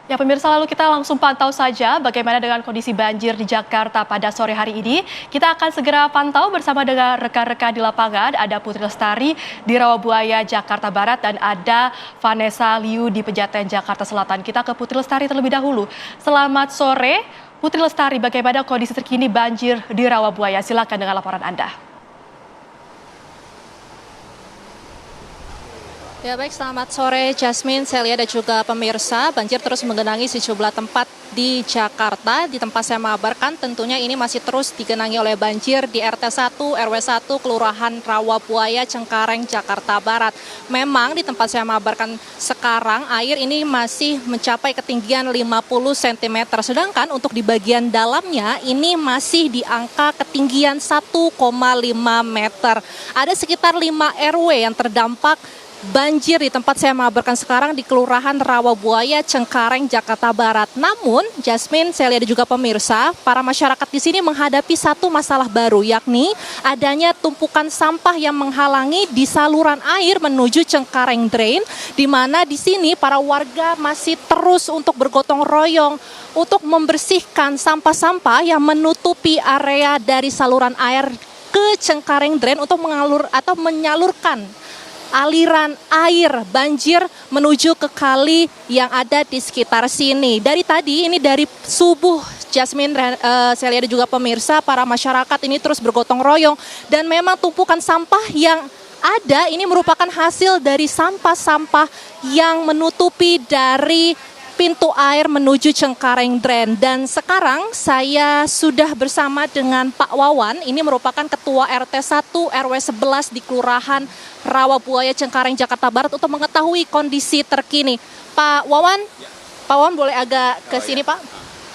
Ya pemirsa, lalu kita langsung pantau saja bagaimana dengan kondisi banjir di Jakarta pada sore hari ini. Kita akan segera pantau bersama dengan rekan-rekan di lapangan. Ada Putri Lestari di Rawabuaya, Jakarta Barat, dan ada Vanessa Liu di Pejaten, Jakarta Selatan. Kita ke Putri Lestari terlebih dahulu. Selamat sore, Putri Lestari, bagaimana kondisi terkini banjir di Rawabuaya? Silakan dengan laporan Anda. Ya baik, selamat sore Jasmine, Celia dan juga pemirsa. Banjir terus menggenangi sejumlah tempat di Jakarta. Di tempat saya mengabarkan tentunya ini masih terus digenangi oleh banjir di RT 1, RW 1, Kelurahan Rawabuaya, Cengkareng, Jakarta Barat. Memang di tempat saya mengabarkan sekarang air ini masih mencapai ketinggian 50 cm. Sedangkan untuk di bagian dalamnya ini masih di angka ketinggian 1,5 meter. Ada sekitar 5 RW yang terdampak banjir di tempat saya mengabarkan sekarang di Kelurahan Rawabuaya, Cengkareng, Jakarta Barat. Namun, Jasmine, Celia dan juga pemirsa, para masyarakat di sini menghadapi satu masalah baru, yakni adanya tumpukan sampah yang menghalangi di saluran air menuju Cengkareng Drain, di mana di sini para warga masih terus untuk bergotong royong untuk membersihkan sampah-sampah yang menutupi area dari saluran air ke Cengkareng Drain untuk menyalurkan aliran air banjir menuju ke kali yang ada di sekitar sini. Dari tadi, ini dari subuh, Jasmine, Celia dan juga pemirsa, para masyarakat ini terus bergotong royong. Dan memang tumpukan sampah yang ada ini merupakan hasil dari sampah-sampah yang menutupi dari pintu air menuju Cengkareng Drain. Dan sekarang saya sudah bersama dengan Pak Wawan, ini merupakan Ketua RT 1 RW 11 di Kelurahan Rawabuaya, Cengkareng, Jakarta Barat untuk mengetahui kondisi terkini. Pak Wawan, Pak Wawan boleh agak ke sini Pak?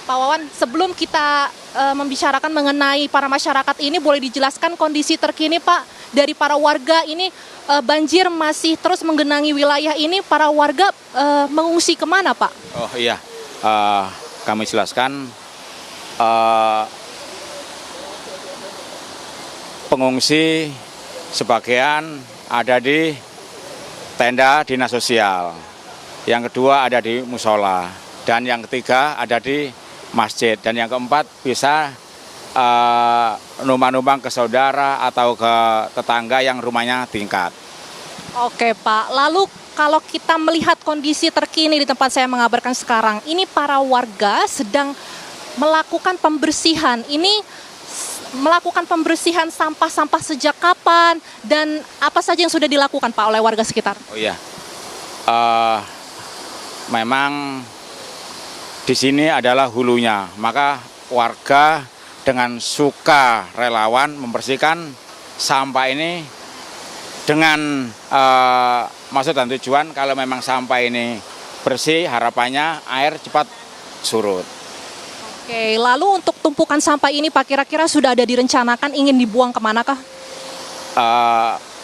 Pak Wawan, sebelum kita membicarakan mengenai para masyarakat ini, boleh dijelaskan kondisi terkini Pak dari para warga ini. Banjir masih terus menggenangi wilayah ini, para warga mengungsi kemana Pak? Oh iya, kami jelaskan pengungsi sebagian ada di tenda dinas sosial, yang kedua ada di musola, dan yang ketiga ada di masjid, dan yang keempat bisa numpang-numpang ke saudara atau ke tetangga yang rumahnya tingkat. Oke Pak, lalu kalau kita melihat kondisi terkini di tempat saya mengabarkan sekarang, ini para warga sedang melakukan pembersihan. Ini melakukan pembersihan sampah-sampah sejak kapan dan apa saja yang sudah dilakukan Pak oleh warga sekitar? Oh iya, memang di sini adalah hulunya, maka warga dengan suka relawan membersihkan sampah ini dengan maksud dan tujuan kalau memang sampah ini bersih, harapannya air cepat surut. Oke, lalu untuk tumpukan sampah ini Pak, kira-kira sudah ada direncanakan ingin dibuang kemanakah?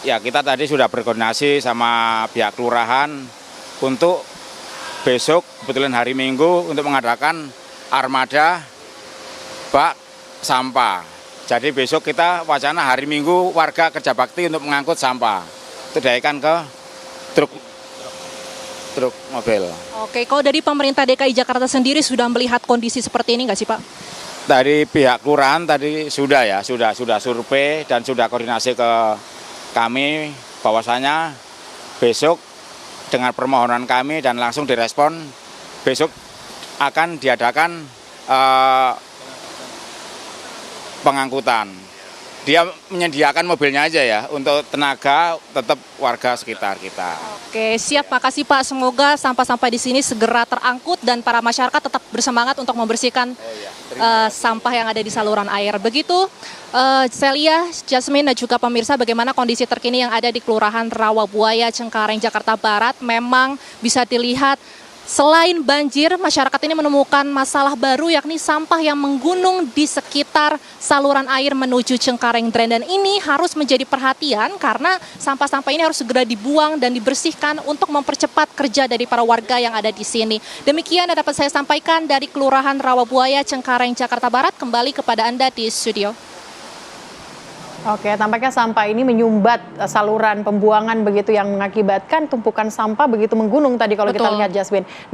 Ya kita tadi sudah berkoordinasi sama pihak kelurahan untuk besok, kebetulan hari Minggu, untuk mengadakan armada bak sampah. Jadi besok kita wacana hari Minggu warga kerja bakti untuk mengangkut sampah. Itu dinaikkan ke truk mobil. Oke, kalau dari pemerintah DKI Jakarta sendiri sudah melihat kondisi seperti ini nggak sih Pak? Dari pihak kelurahan tadi sudah survei dan sudah koordinasi ke kami bahwasanya besok dengan permohonan kami dan langsung direspon, besok akan diadakan pengangkutan. Dia menyediakan mobilnya aja ya, untuk tenaga tetap warga sekitar kita. Oke, siap, makasih Pak. Semoga sampah-sampah di sini segera terangkut dan para masyarakat tetap bersemangat untuk membersihkan sampah yang ada di saluran air. Begitu, Celia, Jasmine dan juga pemirsa, bagaimana kondisi terkini yang ada di Kelurahan Rawabuaya, Cengkareng, Jakarta Barat. Memang bisa dilihat selain banjir, masyarakat ini menemukan masalah baru, yakni sampah yang menggunung di sekitar saluran air menuju Cengkareng Drain. Dan ini harus menjadi perhatian karena sampah-sampah ini harus segera dibuang dan dibersihkan untuk mempercepat kerja dari para warga yang ada di sini. Demikian yang dapat saya sampaikan dari Kelurahan Rawabuaya, Cengkareng, Jakarta Barat. Kembali kepada Anda di studio. Oke, tampaknya sampah ini menyumbat saluran pembuangan begitu yang mengakibatkan tumpukan sampah begitu menggunung tadi kalau kita lihat, Jasmine. Nah,